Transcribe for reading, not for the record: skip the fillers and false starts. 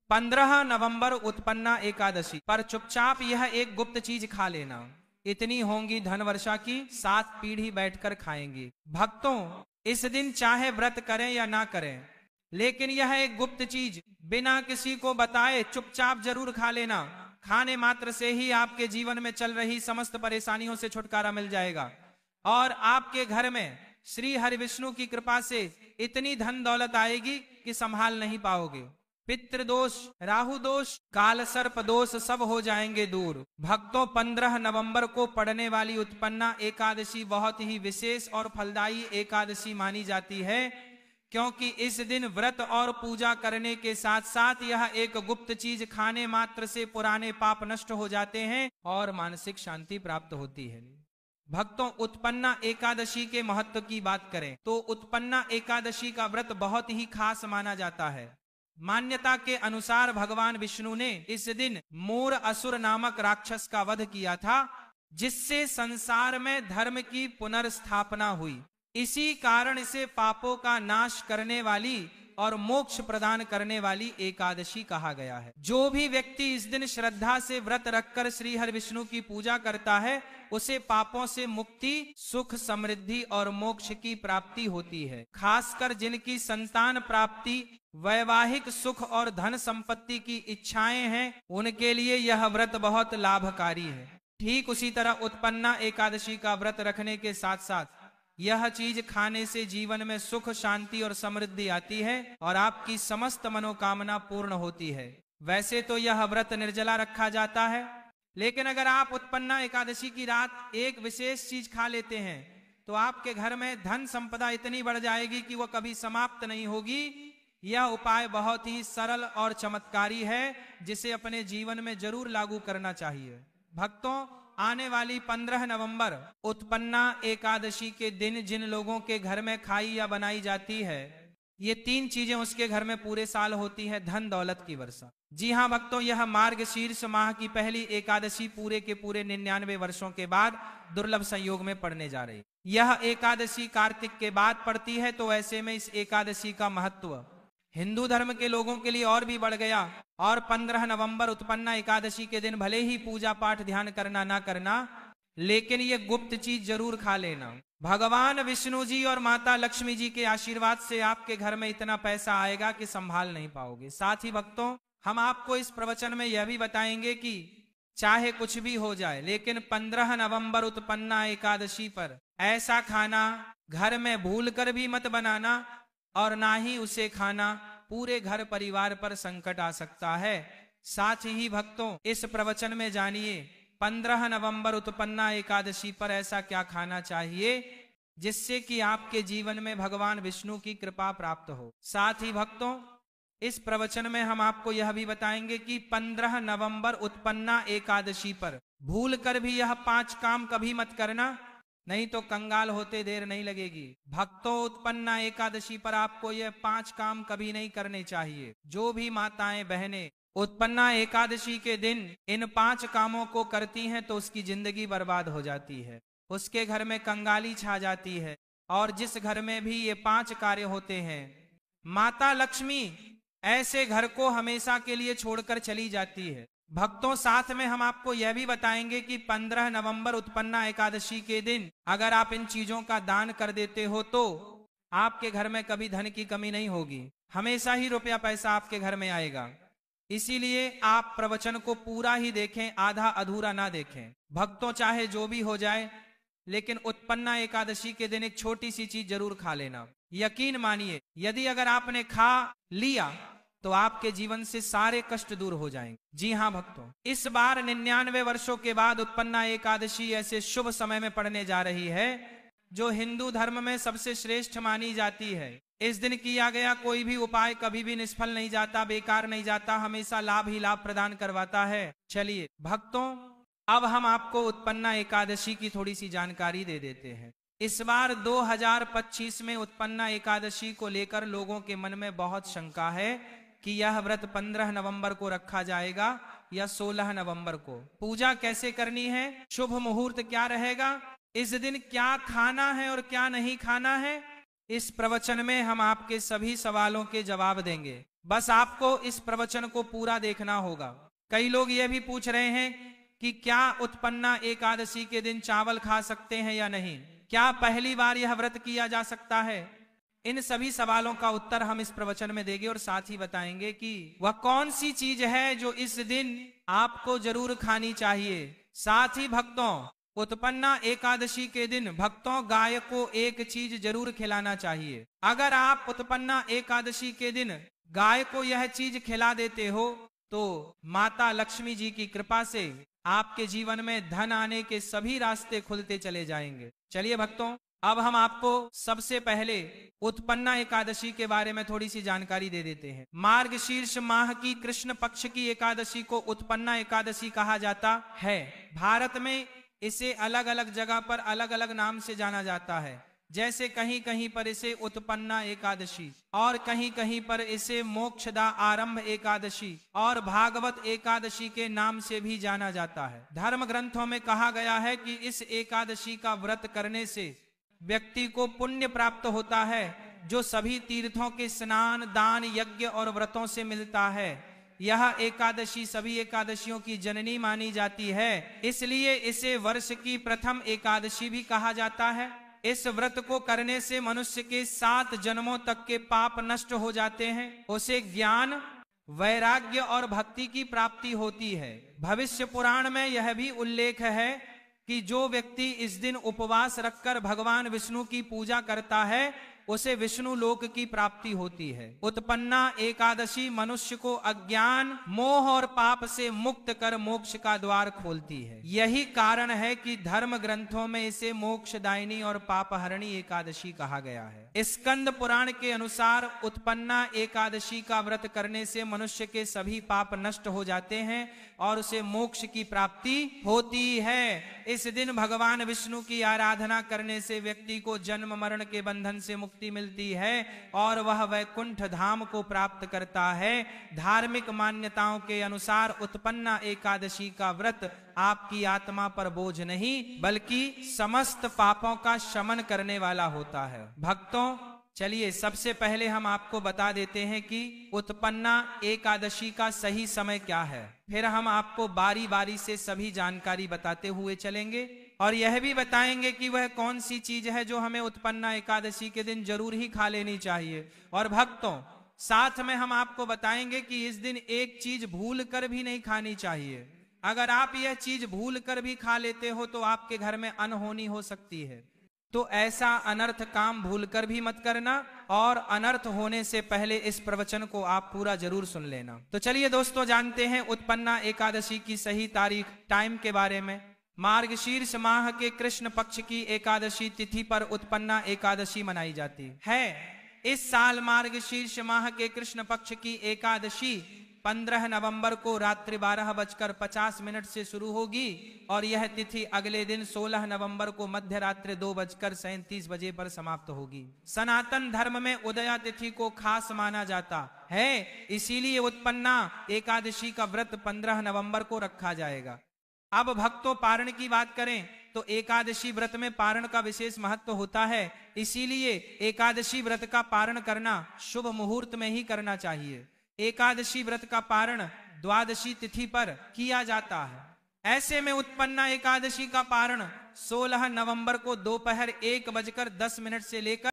15 नवंबर उत्पन्ना एकादशी पर चुपचाप यह एक गुप्त चीज खा लेना। इतनी होंगी धन वर्षा की, 7 पीढ़ी बैठकर खाएंगी। भक्तों, इस दिन चाहे व्रत करें या ना करें, लेकिन यह एक गुप्त चीज बिना किसी को बताए चुपचाप जरूर खा लेना। खाने मात्र से ही आपके जीवन में चल रही समस्त परेशानियों से छुटकारा मिल जाएगा और आपके घर में श्री हरि विष्णु की कृपा से इतनी धन दौलत आएगी कि संभाल नहीं पाओगे। पितृदोष, राहु दोष, काल सर्प दोष सब हो जाएंगे दूर। भक्तों, 15 नवंबर को पड़ने वाली उत्पन्ना एकादशी बहुत ही विशेष और फलदायी एकादशी मानी जाती है, क्योंकि इस दिन व्रत और पूजा करने के साथ साथ यह एक गुप्त चीज खाने मात्र से पुराने पाप नष्ट हो जाते हैं और मानसिक शांति प्राप्त होती है। भक्तों, उत्पन्ना एकादशी के महत्व की बात करें तो उत्पन्ना एकादशी का व्रत बहुत ही खास माना जाता है। मान्यता के अनुसार भगवान विष्णु ने इस दिन मोर असुर नामक राक्षस का वध किया था, जिससे संसार में धर्म की पुनर्स्थापना हुई। इसी कारण इसे पापों का नाश करने वाली और मोक्ष प्रदान करने वाली एकादशी कहा गया है। जो भी व्यक्ति इस दिन श्रद्धा से व्रत रखकर श्री हरि विष्णु की पूजा करता है, उसे पापों से मुक्ति, सुख, समृद्धि और मोक्ष की प्राप्ति होती है। खासकर जिनकी संतान प्राप्ति, वैवाहिक सुख और धन संपत्ति की इच्छाएं हैं, उनके लिए यह व्रत बहुत लाभकारी है। ठीक उसी तरह उत्पन्ना एकादशी का व्रत रखने के साथ साथ यह चीज खाने से जीवन में सुख, शांति और समृद्धि आती है और आपकी समस्त मनोकामना पूर्ण होती है। वैसे तो यह व्रत निर्जला रखा जाता है, लेकिन अगर आप उत्पन्ना एकादशी की रात एक विशेष चीज खा लेते हैं तो आपके घर में धन संपदा इतनी बढ़ जाएगी कि वह कभी समाप्त नहीं होगी। यह उपाय बहुत ही सरल और चमत्कारी है, जिसे अपने जीवन में जरूर लागू करना चाहिए। भक्तों, आने वाली 15 नवंबर उत्पन्ना एकादशी के दिन जिन लोगों के घर में खाई या बनाई जाती है, ये 3 चीजें उसके घर में पूरे साल होती है। धन दौलत की वर्षा। जी हाँ भक्तों, यह मार्गशीर्ष माह की पहली एकादशी पूरे के पूरे 99 वर्षों के बाद दुर्लभ संयोग में पड़ने जा रही। यह एकादशी कार्तिक के बाद पड़ती है, तो ऐसे में इस एकादशी का महत्व हिंदू धर्म के लोगों के लिए और भी बढ़ गया। और 15 नवंबर उत्पन्ना एकादशी के दिन भले ही पूजा पाठ ध्यान करना ना करना, लेकिन ये गुप्त चीज जरूर खा लेना। भगवान विष्णु जी और माता लक्ष्मी जी के आशीर्वाद से आपके घर में इतना पैसा आएगा कि संभाल नहीं पाओगे। साथ ही भक्तों, हम आपको इस प्रवचन में यह भी बताएंगे कि चाहे कुछ भी हो जाए, लेकिन 15 नवंबर उत्पन्ना एकादशी पर ऐसा खाना घर में भूल कर भी मत बनाना और ना ही उसे खाना। पूरे घर परिवार पर संकट आ सकता है। साथ ही भक्तों, इस प्रवचन में जानिए 15 नवंबर उत्पन्ना एकादशी पर ऐसा क्या खाना चाहिए जिससे कि आपके जीवन में भगवान विष्णु की कृपा प्राप्त हो। साथ ही भक्तों, इस प्रवचन में हम आपको यह भी बताएंगे कि 15 नवंबर उत्पन्ना एकादशी पर भूल कर भी यह 5 काम कभी मत करना, नहीं तो कंगाल होते देर नहीं लगेगी। भक्तों, उत्पन्ना एकादशी पर आपको यह 5 काम कभी नहीं करने चाहिए। जो भी माताएं बहनें उत्पन्ना एकादशी के दिन इन 5 कामों को करती हैं तो उसकी जिंदगी बर्बाद हो जाती है, उसके घर में कंगाली छा जाती है। और जिस घर में भी ये 5 कार्य होते हैं, माता लक्ष्मी ऐसे घर को हमेशा के लिए छोड़कर चली जाती है। भक्तों, साथ में हम आपको यह भी बताएंगे कि 15 नवंबर उत्पन्ना एकादशी के दिन अगर आप इन चीजों का दान कर देते हो तो आपके घर में कभी धन की कमी नहीं होगी, हमेशा ही रुपया पैसा आपके घर में आएगा। इसीलिए आप प्रवचन को पूरा ही देखें, आधा अधूरा ना देखें। भक्तों, चाहे जो भी हो जाए, लेकिन उत्पन्ना एकादशी के दिन एक छोटी सी चीज जरूर खा लेना। यकीन मानिए, यदि अगर आपने खा लिया तो आपके जीवन से सारे कष्ट दूर हो जाएंगे। जी हाँ भक्तों, इस बार 99 वर्षों के बाद उत्पन्ना एकादशी ऐसे शुभ समय में पड़ने जा रही है जो हिंदू धर्म में सबसे श्रेष्ठ मानी जाती है। इस दिन किया गया कोई भी उपाय कभी भी निष्फल नहीं जाता, बेकार नहीं जाता, हमेशा लाभ ही लाभ प्रदान करवाता है। चलिए भक्तों, अब हम आपको उत्पन्ना एकादशी की थोड़ी सी जानकारी दे देते हैं। इस बार 2025 में उत्पन्ना एकादशी को लेकर लोगों के मन में बहुत शंका है कि यह व्रत 15 नवंबर को रखा जाएगा या 16 नवंबर को। पूजा कैसे करनी है, शुभ मुहूर्त क्या रहेगा, इस दिन क्या खाना है और क्या नहीं खाना है, इस प्रवचन में हम आपके सभी सवालों के जवाब देंगे, बस आपको इस प्रवचन को पूरा देखना होगा। कई लोग यह भी पूछ रहे हैं कि क्या उत्पन्ना एकादशी के दिन चावल खा सकते हैं या नहीं, क्या पहली बार यह व्रत किया जा सकता है। इन सभी सवालों का उत्तर हम इस प्रवचन में देंगे और साथ ही बताएंगे कि वह कौन सी चीज है जो इस दिन आपको जरूर खानी चाहिए। साथ ही भक्तों, उत्पन्ना एकादशी के दिन भक्तों गाय को एक चीज जरूर खिलाना चाहिए। अगर आप उत्पन्ना एकादशी के दिन गाय को यह चीज खिला देते हो तो माता लक्ष्मी जी की कृपा से आपके जीवन में धन आने के सभी रास्ते खुलते चले जाएंगे। चलिए भक्तों, अब हम आपको सबसे पहले उत्पन्ना एकादशी के बारे में थोड़ी सी जानकारी दे देते हैं। मार्गशीर्ष माह की कृष्ण पक्ष की एकादशी को उत्पन्ना एकादशी कहा जाता है। भारत में इसे अलग अलग जगह पर अलग अलग नाम से जाना जाता है। जैसे कहीं कहीं पर इसे उत्पन्ना एकादशी और कहीं कहीं पर इसे मोक्षदा आरंभ एकादशी और भागवत एकादशी के नाम से भी जाना जाता है। धर्म ग्रंथों में कहा गया है कि इस एकादशी का व्रत करने से व्यक्ति को पुण्य प्राप्त होता है, जो सभी तीर्थों के स्नान, दान, यज्ञ और व्रतों से मिलता है। यह एकादशी सभी एकादशियों की जननी मानी जाती है, इसलिए इसे वर्ष की प्रथम एकादशी भी कहा जाता है। इस व्रत को करने से मनुष्य के 7 जन्मों तक के पाप नष्ट हो जाते हैं। उसे ज्ञान, वैराग्य और भक्ति की प्राप्ति होती है। भविष्य पुराण में यह भी उल्लेख है कि जो व्यक्ति इस दिन उपवास रखकर भगवान विष्णु की पूजा करता है उसे विष्णु लोक की प्राप्ति होती है। उत्पन्ना एकादशी मनुष्य को अज्ञान, मोह और पाप से मुक्त कर मोक्ष का द्वार खोलती है। यही कारण है कि धर्म ग्रंथों में इसे मोक्षदायिनी और पापहरणी एकादशी कहा गया है। स्कंद पुराण के अनुसार उत्पन्ना एकादशी का व्रत करने से मनुष्य के सभी पाप नष्ट हो जाते हैं और उसे मोक्ष की प्राप्ति होती है। इस दिन भगवान विष्णु की आराधना करने से व्यक्ति को जन्म मरण के बंधन से मुक्ति मिलती है और वह वैकुंठ धाम को प्राप्त करता है। धार्मिक मान्यताओं के अनुसार उत्पन्ना एकादशी का व्रत आपकी आत्मा पर बोझ नहीं बल्कि समस्त पापों का शमन करने वाला होता है। भक्तों, चलिए सबसे पहले हम आपको बता देते हैं कि उत्पन्ना एकादशी का सही समय क्या है। फिर हम आपको बारी बारी से सभी जानकारी बताते हुए चलेंगे और यह भी बताएंगे कि वह कौन सी चीज है जो हमें उत्पन्ना एकादशी के दिन जरूर ही खा लेनी चाहिए। और भक्तों, साथ में हम आपको बताएंगे कि इस दिन एक चीज भूल कर भी नहीं खानी चाहिए। अगर आप यह चीज भूल कर भी खा लेते हो तो आपके घर में अनहोनी हो सकती है। तो ऐसा अनर्थ काम भूलकर भी मत करना और अनर्थ होने से पहले इस प्रवचन को आप पूरा जरूर सुन लेना। तो चलिए दोस्तों, जानते हैं उत्पन्ना एकादशी की सही तारीख, टाइम के बारे में। मार्गशीर्ष माह के कृष्ण पक्ष की एकादशी तिथि पर उत्पन्ना एकादशी मनाई जाती है। इस साल मार्गशीर्ष माह के कृष्ण पक्ष की एकादशी 15 नवंबर को रात्रि 12:50 से शुरू होगी और यह तिथि अगले दिन 16 नवंबर को मध्य रात्रि 2:37 बजे पर समाप्त होगी। सनातन धर्म में उदया तिथि को खास माना जाता है, इसीलिए उत्पन्ना एकादशी का व्रत 15 नवंबर को रखा जाएगा। अब भक्तों, पारण की बात करें तो एकादशी व्रत में पारण का विशेष महत्व होता है, इसीलिए एकादशी व्रत का पारण करना शुभ मुहूर्त में ही करना चाहिए। एकादशी व्रत का पारण द्वादशी तिथि पर किया जाता है। ऐसे में उत्पन्ना एकादशी का पारण 16 नवंबर को दोपहर 1:10 से लेकर